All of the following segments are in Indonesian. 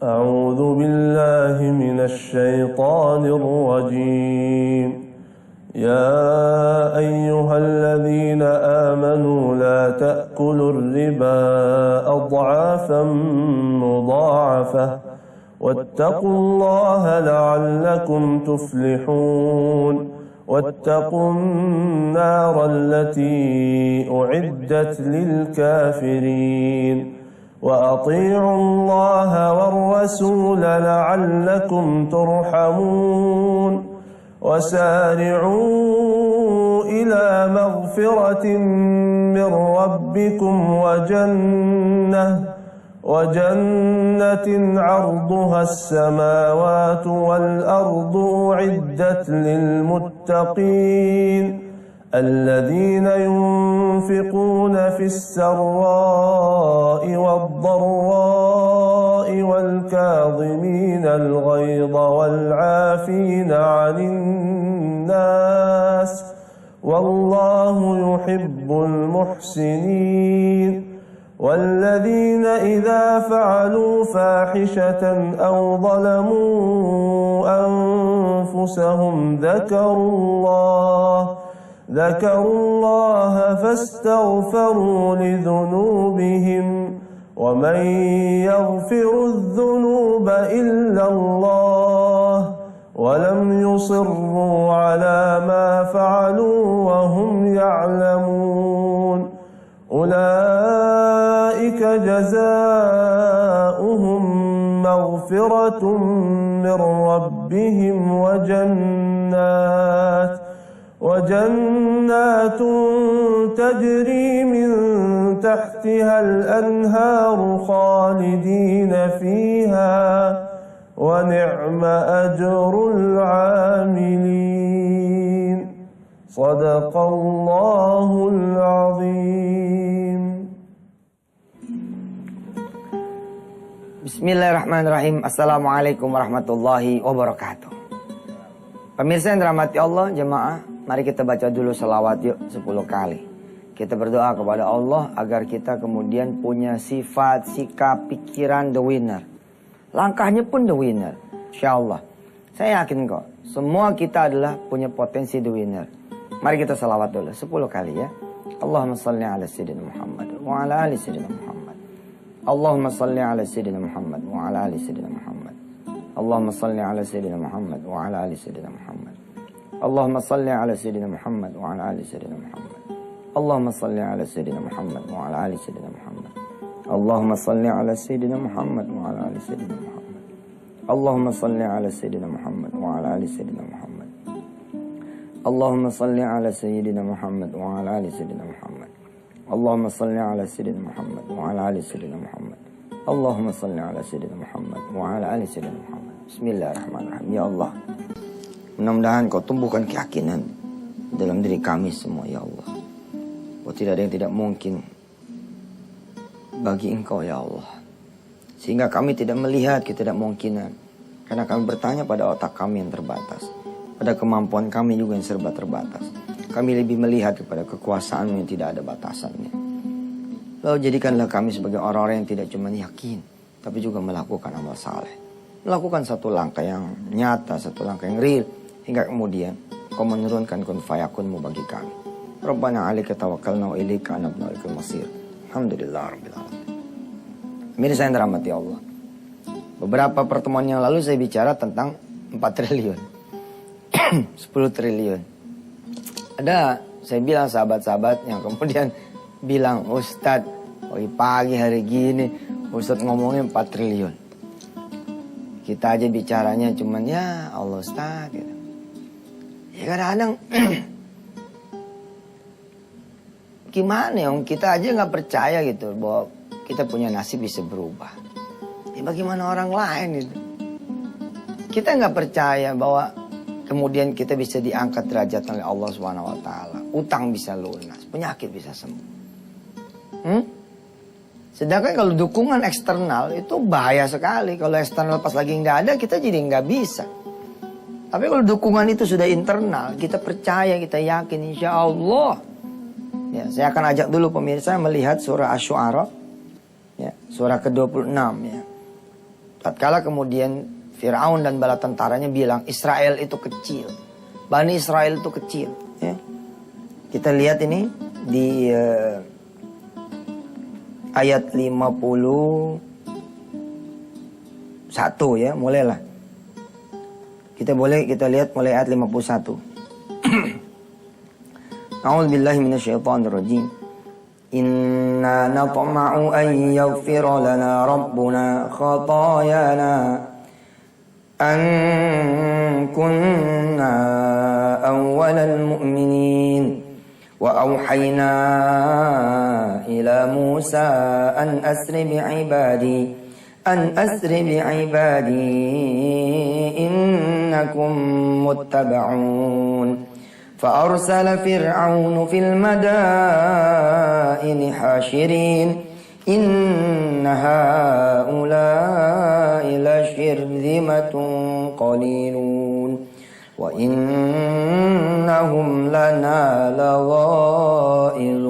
أعوذ بالله من الشيطان الرجيم يا أيها الذين آمنوا لا تأكلوا الربا أضعافا مضاعفة واتقوا الله لعلكم تفلحون واتقوا النار التي أعدت للكافرين وأطيعوا الله والرسول لعلكم ترحمون وسارعوا إلى مغفرة من ربكم وجنة عرضها السماوات والأرض أعدت للمتقين الذين ينفقون في السراء والضراء والكاظمين الغيظ والعافين عن الناس والله يحب المحسنين والذين إذا فعلوا فاحشة أو ظلموا أنفسهم ذكروا الله فاستغفروا لذنوبهم ومن يغفر الذنوب إلا الله ولم يصروا على ما فعلوا وهم يعلمون أولئك جزاؤهم مغفرة من ربهم وجنات تجري من تحتها الأنهار خالدين فيها ونعم أجر العاملين صدق الله العظيم. Bismillahirrahmanirrahim. Assalamualaikum warahmatullahi wabarakatuh. Pemirsa yang dirahmati Allah, jemaah, mari kita baca dulu selawat yuk 10 kali. Kita berdoa kepada Allah agar kita kemudian punya sifat, sikap, pikiran the winner. Langkahnya pun the winner, insyaallah. Saya yakin kok, semua kita adalah punya potensi the winner. Mari kita selawat dulu 10 kali ya. Allahumma salli ala sayyidina Muhammad wa ala ali sayyidina Muhammad. Allahumma salli ala sayyidina Muhammad wa ala ali sayyidina Muhammad. Allahumma salli ala sayyidina Muhammad wa ala ali sayyidina Muhammad. Allahumma salli ala sayyidina Muhammad wa ala ali sayyidina Muhammad. Allahumma salli ala sayyidina Muhammad wa ala ali sayyidina Muhammad. Allahumma salli ala sayyidina Muhammad wa ala ali sayyidina Muhammad. Allahumma salli ala sayyidina Muhammad wa ala ali sayyidina Muhammad. Allahumma salli ala sayyidina Muhammad wa ala ali sayyidina Muhammad. Allahumma salli ala sayyidina Muhammad wa ala ali sayyidina Muhammad. Allahumma salli ala sayyidina Muhammad wa ala ali sayyidina Muhammad. Bismillahirrahmanirrahim. Ya Allah, mudah-mudahan kau tumbuhkan keyakinan dalam diri kami semua ya Allah, bahwa tidak ada yang tidak mungkin bagi Engkau ya Allah, sehingga kami tidak melihat ketidakmungkinan, karena kami bertanya pada otak kami yang terbatas, pada kemampuan kami juga yang serba terbatas. Kami lebih melihat kepada kekuasaan-Mu yang tidak ada batasannya. Lalu jadikanlah kami sebagai orang-orang yang tidak cuma yakin, tapi juga melakukan amal saleh. Melakukan satu langkah yang nyata, satu langkah yang real, hingga kemudian Kau menurunkan kun fayakun-Mu bagi kami. Rabbana 'alaika tawakkalna wa ilaika anabna wa ilaikal masir. Alhamdulillah rabbil alamin. Mirsa yang dirahmati Allah, beberapa pertemuan yang lalu saya bicara tentang 4 triliun 10 triliun. Ada, saya bilang sahabat-sahabat yang kemudian bilang, Ustadz, pagi hari gini Ustadz ngomongin 4 triliun. Kita aja bicaranya cuman ya Allah Ustadz gitu. Ya kadang-kadang gimana ya, kita aja gak percaya gitu bahwa kita punya nasib bisa berubah. Ya bagaimana orang lain gitu. Kita gak percaya bahwa kemudian kita bisa diangkat derajat oleh Allah SWT. Utang bisa lunas, penyakit bisa sembuh. Sedangkan kalau dukungan eksternal itu bahaya sekali. Kalau eksternal pas lagi nggak ada, kita jadi nggak bisa. Tapi kalau dukungan itu sudah internal, kita percaya, kita yakin, insya Allah. Ya, saya akan ajak dulu pemirsa melihat surah Asy-Syu'ara, ya, surah ke-26 ya. Tatkala kemudian Fir'aun dan bala tentaranya bilang Israel itu kecil, Bani Israel itu kecil, ya. Kita lihat ini di ayat 51 ya, mulailah. Kita lihat mulai ayat 51. A'udzubillahi minasyaitonir rajim. Inna natma'u an yaghfira lana rabbuna khatayana an kunna awwalal mu'minin wa awhayna ila Musa an asri bi'ibadi innakum muttaba'un. فأرسل فرعون في المدائن حاشرين إن هؤلاء لشرذمة قليلون وإنهم لنا لغائظون.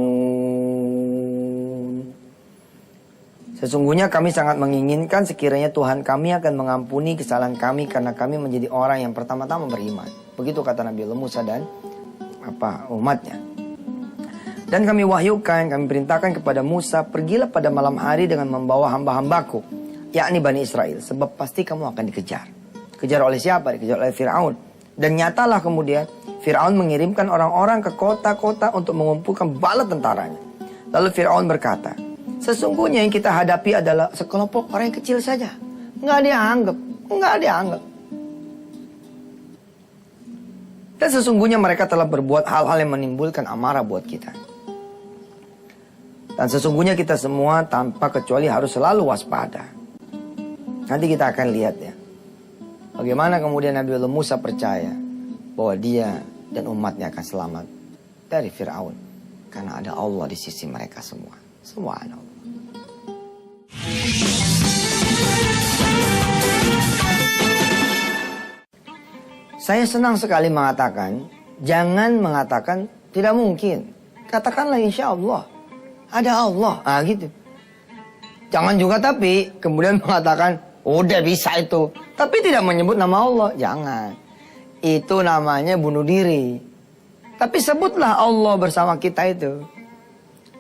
Sesungguhnya kami sangat menginginkan sekiranya Tuhan kami akan mengampuni kesalahan kami karena kami menjadi orang yang pertama-tama beriman. Begitu kata Nabi Allah Musa dan umatnya. Dan kami wahyukan, kami perintahkan kepada Musa, pergilah pada malam hari dengan membawa hamba-hambaku, yakni Bani Israel, sebab pasti kamu akan dikejar. Kejar oleh siapa? Dikejar oleh Fir'aun. Dan nyatalah kemudian Fir'aun mengirimkan orang-orang ke kota-kota untuk mengumpulkan bala tentaranya. Lalu Fir'aun berkata, sesungguhnya yang kita hadapi adalah sekelompok orang yang kecil saja, nggak dianggap. Dan sesungguhnya mereka telah berbuat hal-hal yang menimbulkan amarah buat kita. Dan sesungguhnya kita semua tanpa kecuali harus selalu waspada. Nanti kita akan lihat ya, bagaimana kemudian Nabi Allah Musa percaya bahwa dia dan umatnya akan selamat dari Fir'aun. Karena ada Allah di sisi mereka semua. Subhanallah. Saya senang sekali mengatakan, jangan mengatakan tidak mungkin. Katakanlah insya Allah. Ada Allah. Gitu. Jangan juga tapi kemudian mengatakan, udah bisa itu. Tapi tidak menyebut nama Allah. Jangan. Itu namanya bunuh diri. Tapi sebutlah Allah bersama kita itu.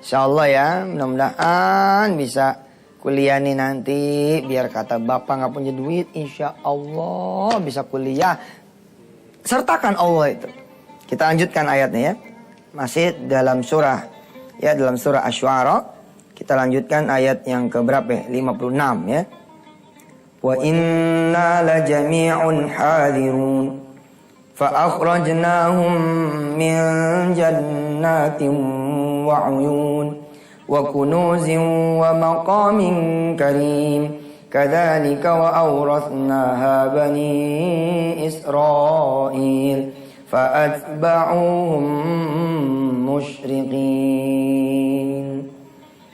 Insya Allah ya, mudah-mudahan bisa kuliah nih nanti. Biar kata bapak gak punya duit, insya Allah bisa kuliah. Sertakan Allah itu. Kita lanjutkan ayatnya ya. Masih dalam surah Asy-Syu'ara. Kita lanjutkan ayat yang keberapa? 56 ya. Wa inna la jami'un hadirun. Fa akhrajnahum min jannatin wa 'uyun wa kunuzin wa maqamin karim. Kadzalika wa awrathnaha bani Israil fa'atba'uhum musyriqin.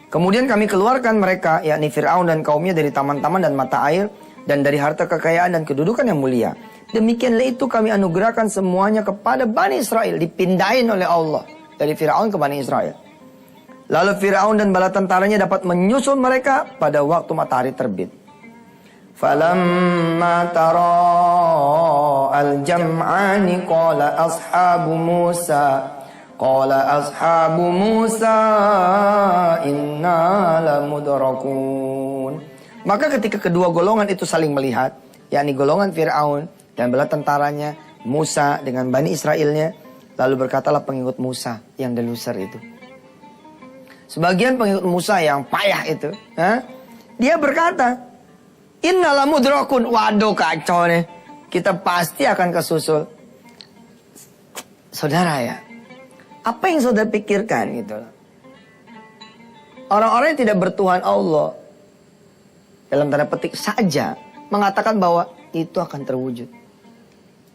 Kemudian kami keluarkan mereka, yakni Fir'aun dan kaumnya, dari taman-taman dan mata air dan dari harta kekayaan dan kedudukan yang mulia. Demikianlah itu kami anugerahkan semuanya kepada Bani Israel, dipindahin oleh Allah dari Fir'aun ke Bani Israel. Lalu Fir'aun dan bala tentaranya dapat menyusul mereka pada waktu matahari terbit. Falamma tara al-jam'ani qala ashabu Musa inna lamudrakun. Maka ketika kedua golongan itu saling melihat, yakni golongan Fir'aun dan bala tentaranya, Musa dengan Bani Israelnya, lalu berkatalah pengikut Musa yang deluser itu. Sebagian pengikut Musa yang payah itu, dia berkata, inna lamudrakun. Waduh kacau nih, kita pasti akan kesusul. Saudara ya, apa yang saudara pikirkan gitu? Orang-orang yang tidak bertuhan Allah, dalam tanda petik saja, mengatakan bahwa itu akan terwujud.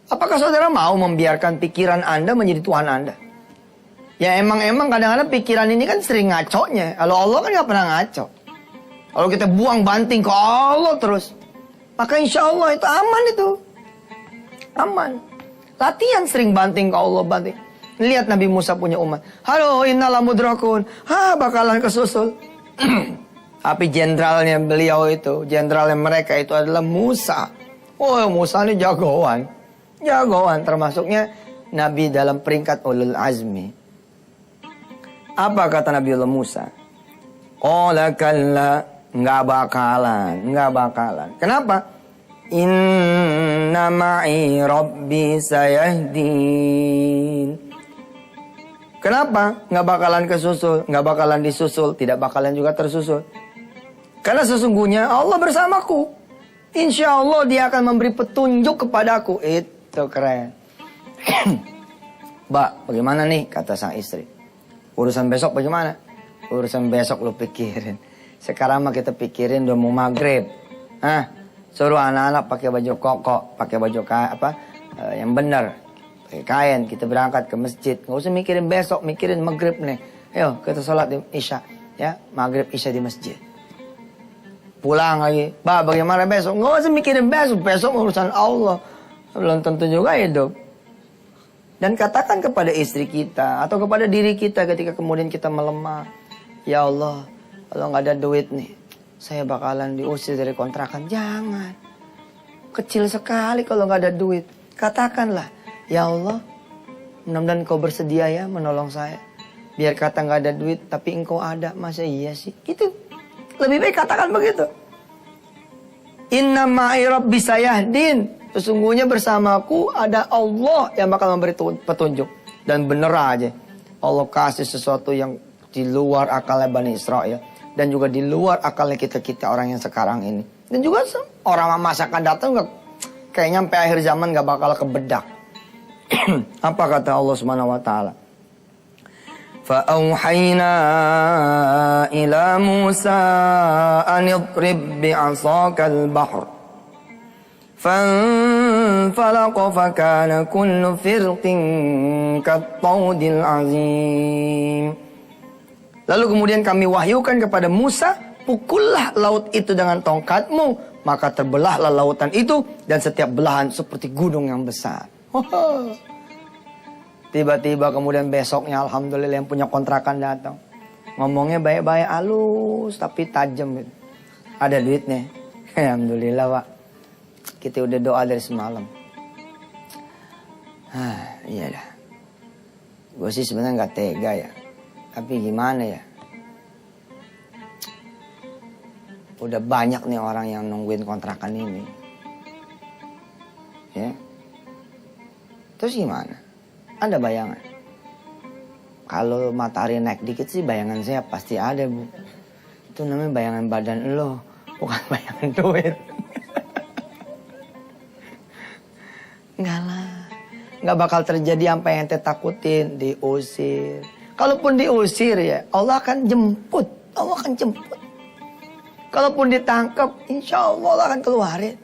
Apakah saudara mau membiarkan pikiran Anda menjadi Tuhan Anda? Ya emang kadang-kadang pikiran ini kan sering ngaconya. Kalau Allah kan gak pernah ngaco. Kalau kita buang banting ke Allah terus, maka insya Allah itu aman itu. Aman. Latihan sering banting ke Allah, banting. Lihat Nabi Musa punya umat. Halo innala mudrakun. Bakalan kesusul. Tapi jenderalnya beliau itu, jenderalnya mereka itu adalah Musa. Oh, Musa ini jagoan. Jagoan, termasuknya Nabi dalam peringkat ulul azmi. Apa kata Nabi Allah Musa? Qala kalla, nggak bakalan. Kenapa? Inna ma'i rabbi sayahdin. Kenapa? Nggak bakalan kesusul, nggak bakalan disusul, tidak bakalan juga tersusul. Karena sesungguhnya Allah bersamaku. Insya Allah dia akan memberi petunjuk kepadaku. Itu keren. Mbak, bagaimana nih? Kata sang istri. Urusan besok bagaimana? Urusan besok lo pikirin. Sekarang mah kita pikirin udah mau maghrib. Suruh anak-anak pakai baju koko, pakai baju yang benar, pakai kain. Kita berangkat ke masjid. Nggak usah mikirin besok, mikirin maghrib nih. Ayo kita sholat di isya, ya maghrib isya di masjid. Pulang lagi, bagaimana besok? Nggak usah mikirin besok urusan Allah. Belum tentu juga hidup. Dan katakan kepada istri kita atau kepada diri kita ketika kemudian kita melemah. Ya Allah, kalau nggak ada duit nih, saya bakalan diusir dari kontrakan. Jangan. Kecil sekali kalau nggak ada duit. Katakanlah, ya Allah, mudah-mudahan Engkau bersedia ya menolong saya. Biar kata nggak ada duit, tapi Engkau ada. Masa iya sih? Itu lebih baik katakan begitu. Inna ma'i rabbi sayahdin. Sesungguhnya bersamaku ada Allah yang bakal memberi petunjuk. Dan bener aja, Allah kasih sesuatu yang di luar akalnya Bani Israel. Dan juga di luar akalnya kita orang yang sekarang ini. Dan juga orang masa akan datang kayaknya sampai akhir zaman gak bakal kebedak. Apa kata Allah Subhanahu wa taala? فَأَوْحَيْنَا إِلَى مُوسَىٰ أَنِ اضْرِبْ بِعَصَاكَ الْبَحْرَ فَانْفَلَقَ فَكَانَ كُلُّ فِرْقٍ كَالطَّوْدِ الْعَظِيمِ. Lalu kemudian kami wahyukan kepada Musa, pukullah laut itu dengan tongkatmu, maka terbelahlah lautan itu dan setiap belahan seperti gunung yang besar. Tiba-tiba kemudian besoknya alhamdulillah yang punya kontrakan datang. Ngomongnya baik-baik halus tapi tajam. Ada duitnya. Alhamdulillah Pak. Kita udah doa dari semalam. Iya dah. Gue sih sebenarnya gak tega ya. Tapi gimana ya. Udah banyak nih orang yang nungguin kontrakan ini. Ya. Terus gimana? Ada bayangan? Kalau matahari naik dikit sih bayangan saya pasti ada Bu. Itu namanya bayangan badan lo, bukan bayangan duit. Enggak lah. Enggak bakal terjadi apa yang ente takutin, diusir. Kalaupun diusir ya, Allah akan jemput. Allah akan jemput. Kalaupun ditangkap, insya Allah akan keluarin.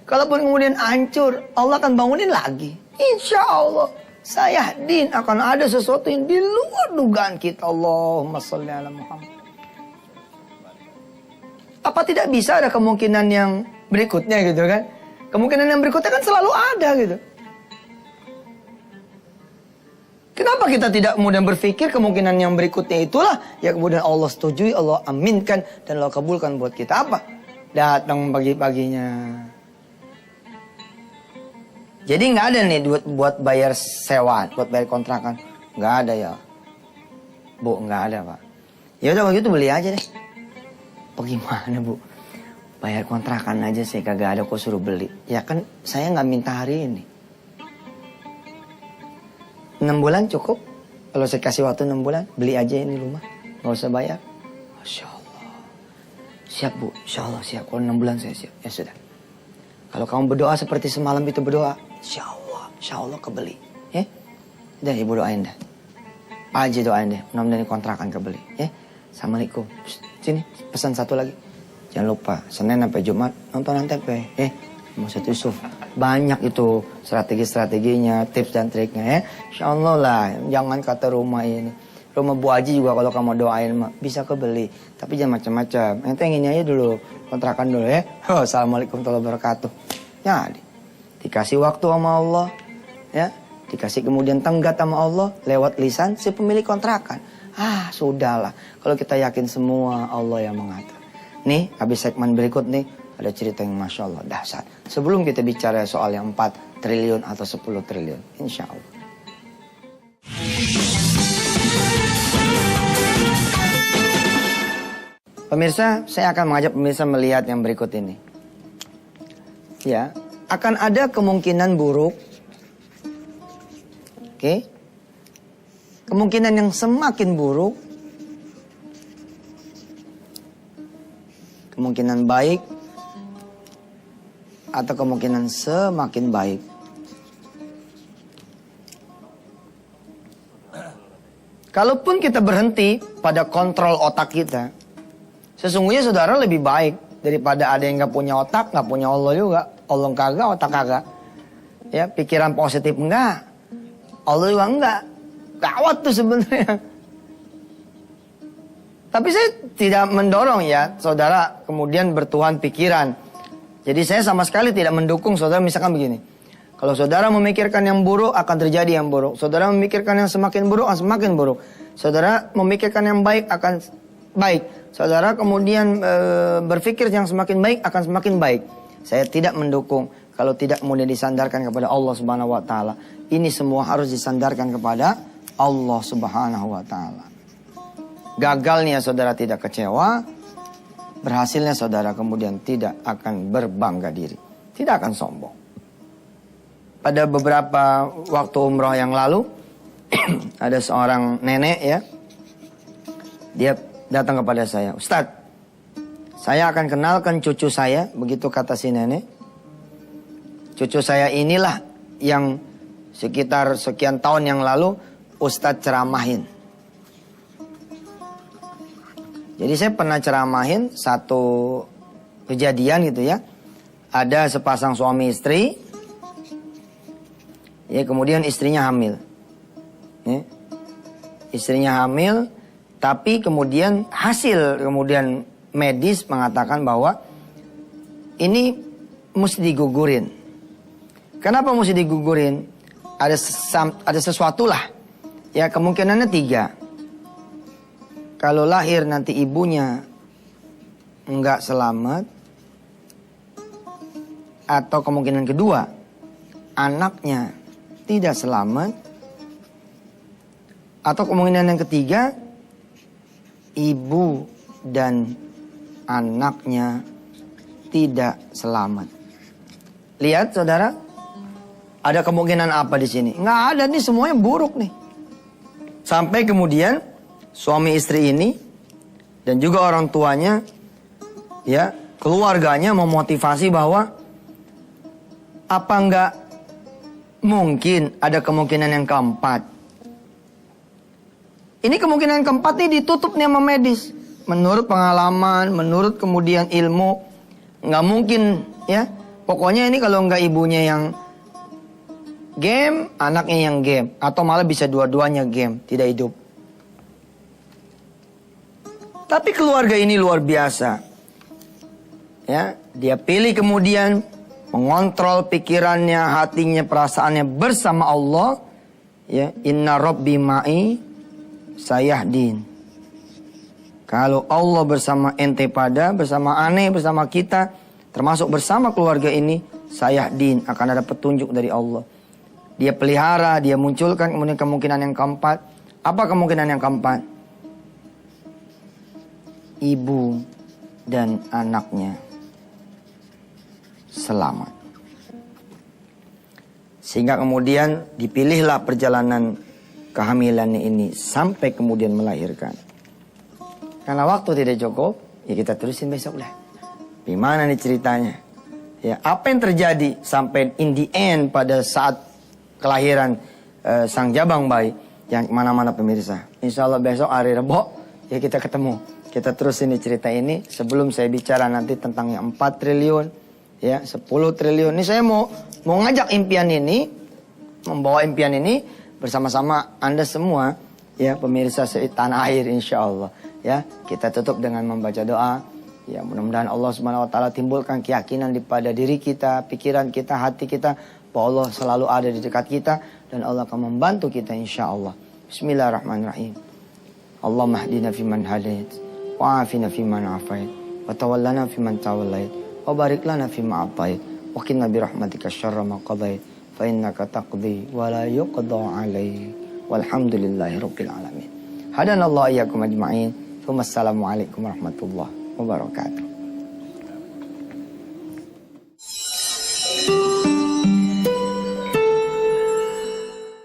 Kalaupun kemudian hancur, Allah akan bangunin lagi. Insya Allah. Sayahdin, akan ada sesuatu yang di luar dugaan kita. Allahumma sholli ala Muhammad. Apa tidak bisa ada kemungkinan yang berikutnya gitu kan? Kemungkinan yang berikutnya kan selalu ada gitu. Kenapa kita tidak kemudian berpikir kemungkinan yang berikutnya itulah ya kemudian Allah setujui, Allah aminkan dan Allah kabulkan buat kita. Apa? Datang pagi-paginya. Jadi nggak ada nih duit buat bayar sewa, buat bayar kontrakan. Nggak ada ya. Bu, nggak ada Pak. Ya udah begitu beli aja deh. Bagaimana Bu? Bayar kontrakan aja saya kagak ada kok suruh beli. Ya kan saya nggak minta hari ini. 6 bulan cukup. Kalau saya kasih waktu 6 bulan, beli aja ini rumah. Nggak usah bayar. Masya Allah. Siap Bu, Insya Allah siap. Kalau 6 bulan saya siap. Ya sudah. Kalau kamu berdoa seperti semalam itu berdoa, Insya Allah kebeli. Ya, udah ibu doain dah. Pak Haji doain deh, mudah-mudahan kontrakan kebeli. Ya, Assalamualaikum. Sini, pesan satu lagi. Jangan lupa, Senin sampai Jumat nonton Antep ya. Ustaz Yusuf. Banyak itu strategi-strateginya, tips dan triknya ya. Insya Allah lah, jangan kata rumah ini. Rumah Bu Haji juga kalau kamu doain bisa kebeli. Tapi jangan macam-macam. Ente yang ini aja dulu, kontrakan dulu ya. Assalamualaikum warahmatullahi wabarakatuh. Ya, dikasih waktu sama Allah. Ya, dikasih kemudian tenggat sama Allah. Lewat lisan si pemilik kontrakan. Sudahlah. Kalau kita yakin semua Allah yang mengatur. Nih, habis segmen berikut nih, ada cerita yang Masya Allah dahsyat. Sebelum kita bicara soal yang 4 triliun atau 10 triliun. Insya Allah. Pemirsa, saya akan mengajak pemirsa melihat yang berikut ini. Ya, akan ada kemungkinan buruk. Oke. Kemungkinan yang semakin buruk. Kemungkinan baik atau kemungkinan semakin baik. Kalaupun kita berhenti pada kontrol otak kita, sesungguhnya saudara lebih baik daripada ada yang gak punya otak, gak punya Allah juga. Allah kagak, otak kagak. Ya, pikiran positif enggak, Allah juga enggak. Gawat tuh sebenarnya. Tapi saya tidak mendorong ya, saudara kemudian bertuhan pikiran. Jadi saya sama sekali tidak mendukung saudara misalkan begini. Kalau saudara memikirkan yang buruk akan terjadi yang buruk. Saudara memikirkan yang semakin buruk akan semakin buruk. Saudara memikirkan yang baik akan baik. Saudara kemudian berpikir yang semakin baik akan semakin baik. Saya tidak mendukung kalau tidak kemudian disandarkan kepada Allah Subhanahu wa taala. Ini semua harus disandarkan kepada Allah Subhanahu wa taala. Gagalnya saudara tidak kecewa, berhasilnya saudara kemudian tidak akan berbangga diri, tidak akan sombong. Pada beberapa waktu umroh yang lalu, ada seorang nenek ya, dia datang kepada saya, Ustadz, saya akan kenalkan cucu saya, begitu kata si nenek. Cucu saya inilah yang sekitar sekian tahun yang lalu Ustadz ceramahin. Jadi saya pernah ceramahin satu kejadian gitu ya. Ada sepasang suami istri. Ya, kemudian istrinya hamil. Ya. Istrinya hamil, tapi kemudian hasil kemudian medis mengatakan bahwa ini mesti digugurin. Kenapa mesti digugurin? Ada sesuatu lah. Ya, kemungkinannya 3. Kalau lahir nanti ibunya enggak selamat. Atau kemungkinan kedua, anaknya tidak selamat. Atau kemungkinan yang ketiga, ibu dan anaknya tidak selamat. Lihat saudara, ada kemungkinan apa di sini? Nggak ada nih, semuanya buruk nih. Sampai kemudian suami istri ini dan juga orang tuanya, ya, keluarganya memotivasi bahwa apa nggak mungkin ada kemungkinan yang keempat. Ini kemungkinan keempat ini ditutup nih sama medis. Menurut pengalaman, menurut kemudian ilmu, nggak mungkin ya. Pokoknya ini kalau nggak ibunya yang game, anaknya yang game, atau malah bisa dua-duanya game, tidak hidup. Tapi keluarga ini luar biasa. Ya, dia pilih kemudian mengontrol pikirannya, hatinya, perasaannya bersama Allah. Ya, inna rabbi ma'i sayahdin. Kalau Allah bersama ente bersama aneh, bersama kita, termasuk bersama keluarga ini, sayahdin, akan ada petunjuk dari Allah. Dia pelihara, dia munculkan kemudian kemungkinan yang keempat. Apa kemungkinan yang keempat? Ibu dan anaknya selamat. Sehingga kemudian dipilihlah perjalanan kehamilannya ini sampai kemudian melahirkan. Karena waktu tidak cukup, ya kita terusin besok lah. Gimana nih ceritanya? Ya, apa yang terjadi sampai in the end pada saat kelahiran sang jabang bayi? Yang mana-mana pemirsa. Insya Allah besok hari Rebo ya kita ketemu. Kita terus ini cerita ini sebelum saya bicara nanti tentang yang 4 triliun, ya 10 triliun. Ini saya mau ngajak impian ini, membawa impian ini bersama-sama Anda semua, ya pemirsa setanah air insya Allah. Ya, kita tutup dengan membaca doa. Ya, mudah-mudahan Allah Subhanahu wa taala timbulkan keyakinan pada diri kita, pikiran kita, hati kita bahwa Allah selalu ada di dekat kita dan Allah akan membantu kita insya Allah. Bismillahirrahmanirrahim. Allahumma hdina fiman hadait wa afina fiman afait wa tawallana fiman tawallait, wa barik lana fima atait, wa qina birahmatika syarra ma qadait, fa innaka taqdi wa la yuqda alaik, walhamdulillahi rabbil alamin. Hadanallahu iyyakum ajma'in. Wassalamualaikum warahmatullahi wabarakatuh.